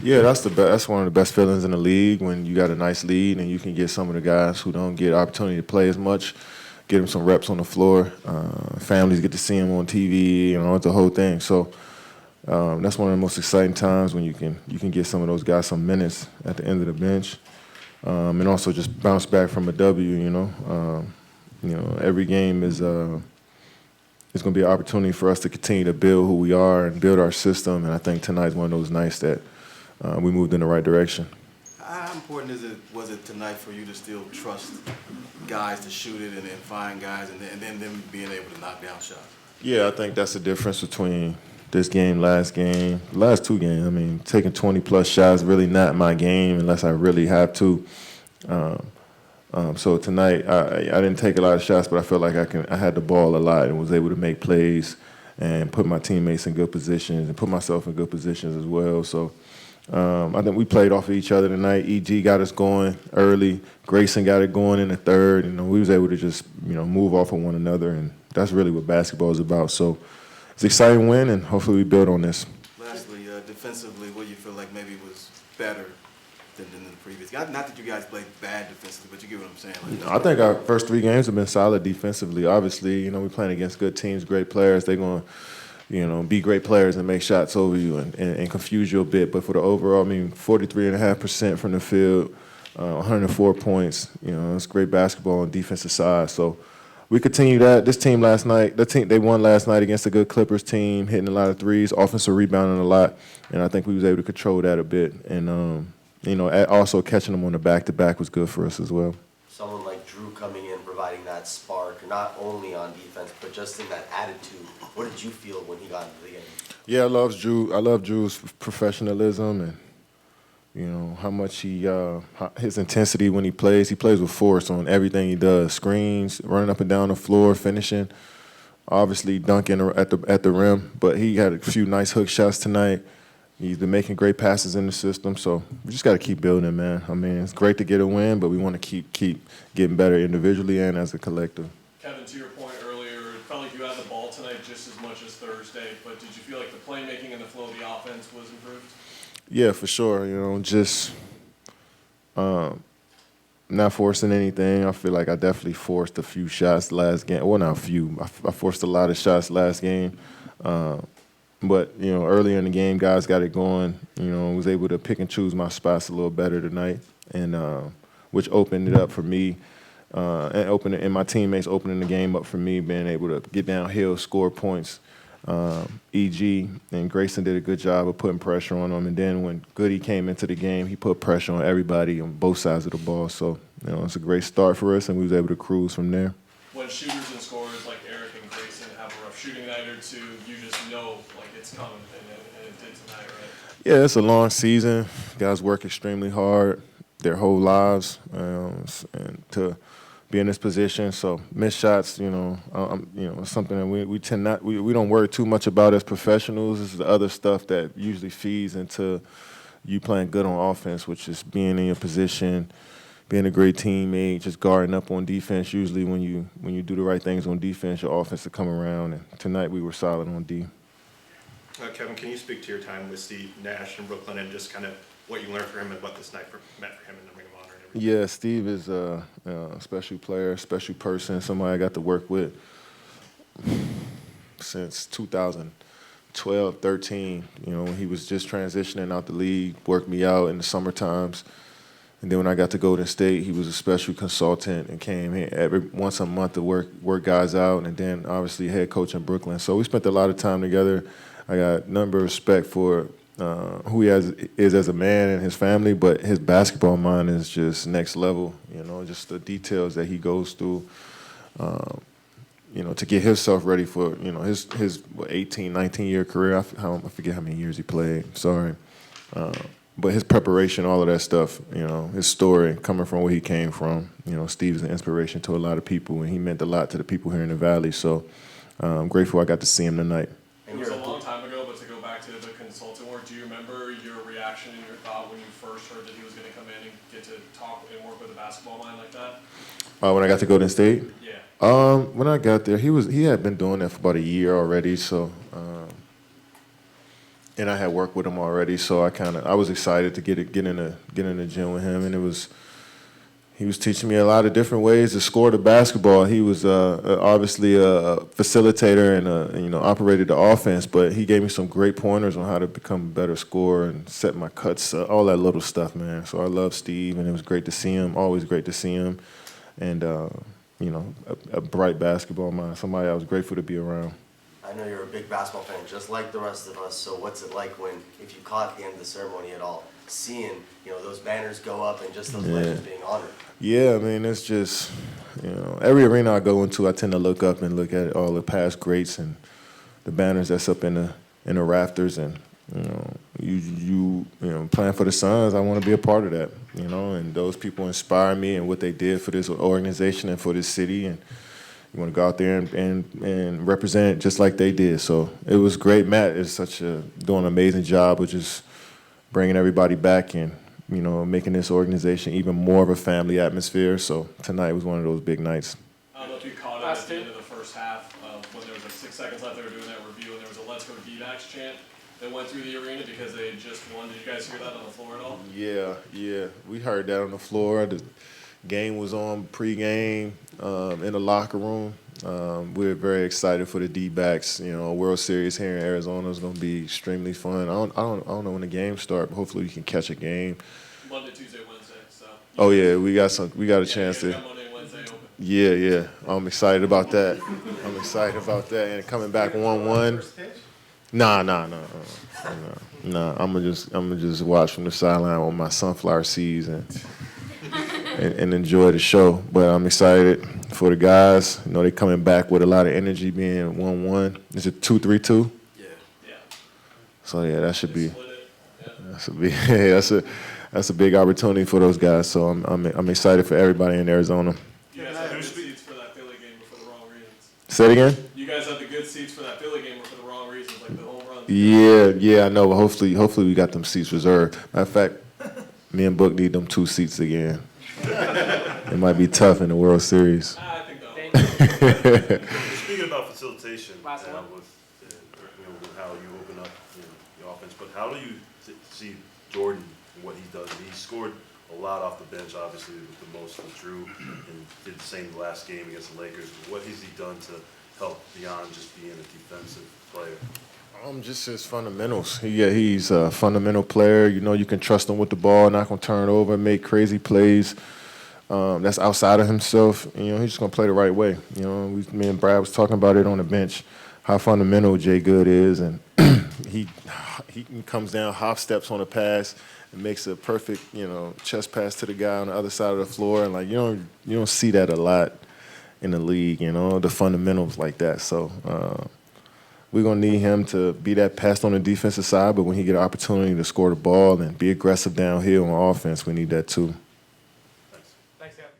Yeah, that's one of the best feelings in the league when you got a nice lead and you can get some of the guys who don't get opportunity to play as much, get them some reps on the floor. Families get to see them on TV, it's the whole thing. So that's one of the most exciting times when you can get some of those guys some minutes at the end of the bench, and also just bounce back from a W. Every game is going to be an opportunity for us to continue to build who we are and build our system. And I think tonight's one of those nights that we moved in the right direction. How important was it tonight for you to still trust guys to shoot it and then find guys and then them being able to knock down shots? Yeah, I think that's the difference between this game, last two games. I mean, taking 20-plus shots really not my game unless I really have to. So tonight, I didn't take a lot of shots, but I felt like I had the ball a lot and was able to make plays and put my teammates in good positions and put myself in good positions as well. So I think we played off of each other tonight. EG got us going early. Grayson got it going in the third. We was able to just move off of one another, and that's really what basketball is about. So it's an exciting win, and hopefully we build on this. Lastly, defensively, what do you feel like maybe was better than the previous? Not that you guys played bad defensively, but you get what I'm saying. I think our first three games have been solid defensively. Obviously, we're playing against good teams, great players. They're going to, be great players and make shots over you and confuse you a bit. But for the overall, 43.5% from the field, 104 points. It's great basketball on the defensive side. So we continue that. This team last night, they won last night against a good Clippers team, hitting a lot of threes, offensive rebounding a lot, and I think we was able to control that a bit. And also catching them on the back-to-back was good for us as well. Someone like Drew coming in, providing that spark, not only on defense, but just in that attitude. What did you feel when he got into the game? Yeah, I love Drew. I love Drew's professionalism and, how much his intensity when he plays. He plays with force on everything he does. Screens, running up and down the floor, finishing, obviously dunking at the rim. But he had a few nice hook shots tonight. He's been making great passes in the system, so we just got to keep building, man. It's great to get a win, but we want to keep getting better individually and as a collective. Kevin, to your point earlier, it felt like you had the ball tonight just as much as Thursday, but did you feel like the playmaking and the flow of the offense was improved? Yeah, for sure. Just not forcing anything. I feel like I definitely forced a few shots last game. Well, not a few. I forced a lot of shots last game. But, earlier in the game, guys got it going. Was able to pick and choose my spots a little better tonight, and which opened it up for me, and my teammates opening the game up for me, being able to get downhill, score points. EG and Grayson did a good job of putting pressure on them. And then when Goody came into the game, he put pressure on everybody on both sides of the ball. So, it's a great start for us, and we was able to cruise from there. When shooters and scorers like Eric and Grayson have a rough shooting night or two, you just know it's coming, and it did tonight, right? Yeah, it's a long season. Guys work extremely hard their whole lives, and to be in this position. So missed shots, it's something that we tend not we don't worry too much about as professionals. This is the other stuff that usually feeds into you playing good on offense, which is being in your position, being a great teammate, just guarding up on defense. Usually when you do the right things on defense, your offense will come around. And tonight we were solid on D. Kevin, can you speak to your time with Steve Nash in Brooklyn and just kind of what you learned from him and what this night meant for him in the Ring of Honor and everything? Yeah, Steve is a special player, special person, somebody I got to work with since 2012, 13. When he was just transitioning out the league, worked me out in the summer times. And then when I got to Golden State, he was a special consultant and came here once a month to work guys out, and then obviously head coach in Brooklyn. So we spent a lot of time together. I got a number of respect for who he is as a man and his family, but his basketball mind is just next level. Just the details that he goes through, to get himself ready for his 18, 19-year career. I forget how many years he played. Sorry. But his preparation, all of that stuff, his story, coming from where he came from, Steve is an inspiration to a lot of people, and he meant a lot to the people here in the Valley. So I'm grateful I got to see him tonight. It was a long time ago, but to go back to the consultant work, do you remember your reaction and your thought when you first heard that he was going to come in and get to talk and work with a basketball mind like that? When I got to Golden State? Yeah. When I got there, he had been doing that for about a year already, so and I had worked with him already, so I was excited to get in the gym with him, and he was teaching me a lot of different ways to score the basketball. He was obviously a facilitator and operated the offense, but he gave me some great pointers on how to become a better scorer and set my cuts, all that little stuff, man. So I love Steve, and it was great to see him. Always great to see him, and a bright basketball mind. Somebody I was grateful to be around. I know you're a big basketball fan, just like the rest of us. So what's it like when, if you caught the end of the ceremony at all, seeing those banners go up and just those legends being honored? Yeah, I mean, it's just every arena I go into, I tend to look up and look at all the past greats and the banners that's up in the rafters, and you playing for the Suns, I want to be a part of that, and those people inspire me and what they did for this organization and for this city, and you want to go out there and represent it just like they did. So it was great. Matt is doing an amazing job of just bringing everybody back and making this organization even more of a family atmosphere. So tonight was one of those big nights. I don't know if you caught it at the end of the first half when there was 6 seconds left. They were doing that review, and there was a "Let's go D-backs" chant that went through the arena because they had just won. Did you guys hear that on the floor at all? Yeah, we heard that on the floor. The game was on pregame in the locker room. We're very excited for the D-backs. World Series here in Arizona is going to be extremely fun. I don't know when the games start, but hopefully we can catch a game. Monday, Tuesday, Wednesday. So. Oh yeah, we got a chance to. Monday and Wednesday open. Yeah. I'm excited about that. And coming back 1-1. Nah. I'm gonna just watch from the sideline with my sunflower seeds and enjoy the show. But I'm excited for the guys. They coming back with a lot of energy, being 1-1. Is it 2-3-2? Yeah. So yeah, that should be. Split it. Yeah. That's a big opportunity for those guys. So I'm excited for everybody in Arizona. You guys had the good seats for that Philly game, but for the wrong reasons. Say it again. You guys had the good seats for that Philly game, but for the wrong reasons, like the home runs. Yeah, I know. But hopefully we got them seats reserved. Matter of fact, me and Book need them 2 seats again. It might be tough in the World Series. I think that'll Speaking about facilitation, with how you open up the offense, but how do you see Jordan and what he does? He scored a lot off the bench, obviously, with the most with Drew, and did the same last game against the Lakers. What has he done to help beyond just being a defensive player? Just his fundamentals. He's a fundamental player. You can trust him with the ball, not gonna turn it over, make crazy plays. That's outside of himself. He's just gonna play the right way. Me and Brad was talking about it on the bench, how fundamental Jay Good is, and he comes down, hop steps on a pass, and makes a perfect chest pass to the guy on the other side of the floor. And you don't see that a lot in the league. The fundamentals like that. So. We're going to need him to be that pest on the defensive side, but when he get an opportunity to score the ball and be aggressive downhill on offense, we need that too. Thanks. Thanks, Devin.